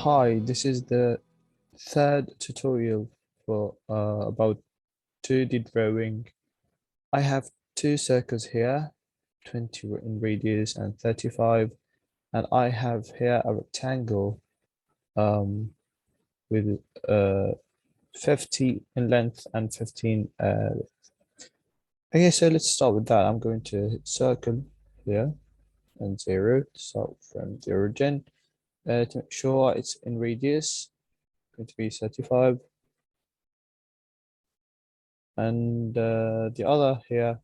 Hi, this is the third tutorial for about 2D drawing. I have two circles here, 20 in radius and 35, and I have here a rectangle with 50 in length and 15 okay, so let's start with that. I'm going to hit circle here and 0 to start from the origin. To make sure it's in radius, going to be 35, and the other here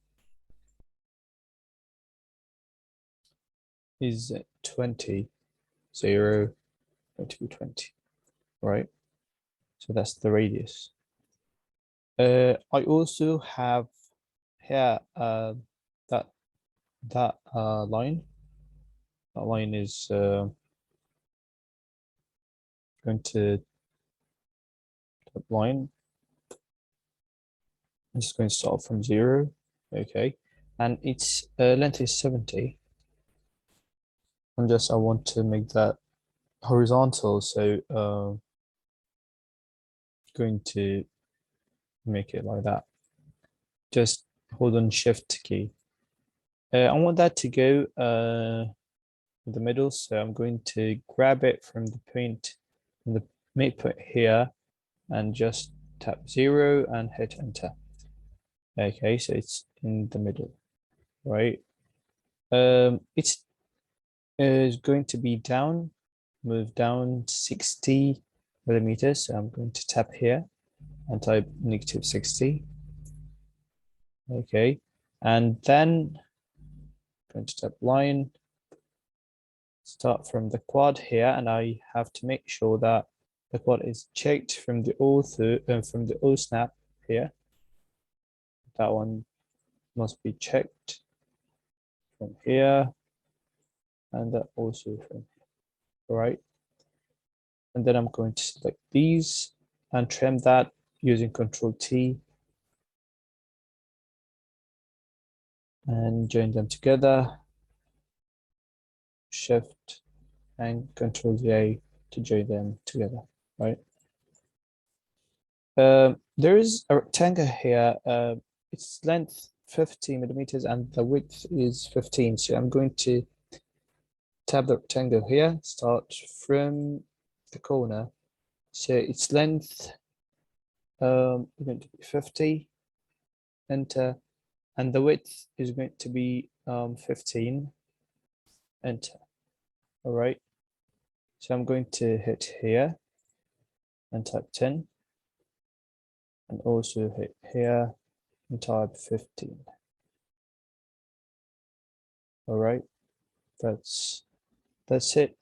is 20, 0, going to be 20, right? So that's the radius. I also have here that line. That line is going to line. I'm just going to start from 0, okay, and its length is 70. I want to make that horizontal, so going to make it like that. Just hold on Shift key. I want that to go in the middle, so I'm going to grab it from the point, from the midpoint here, and just tap 0 and hit enter. Okay, so it's in the middle, right? It's going to be down, move down 60 millimeters. So I'm going to tap here and type -60. Okay, and then I'm going to tap line, start from the quad here, and I have to make sure that the quad is checked from the O from the O snap here. That one must be checked from here, and that also from here. All right, and then I'm going to select these and trim that using Control T and join them together. Shift and Control J to join them together, right? There is a rectangle here. Its length 50 millimeters and the width is 15. So I'm going to tap the rectangle here, start from the corner. So its length is going to be 50, enter, and the width is going to be 15, enter. All right. So I'm going to hit here and type 10, and also hit here and type 15. All right, that's it.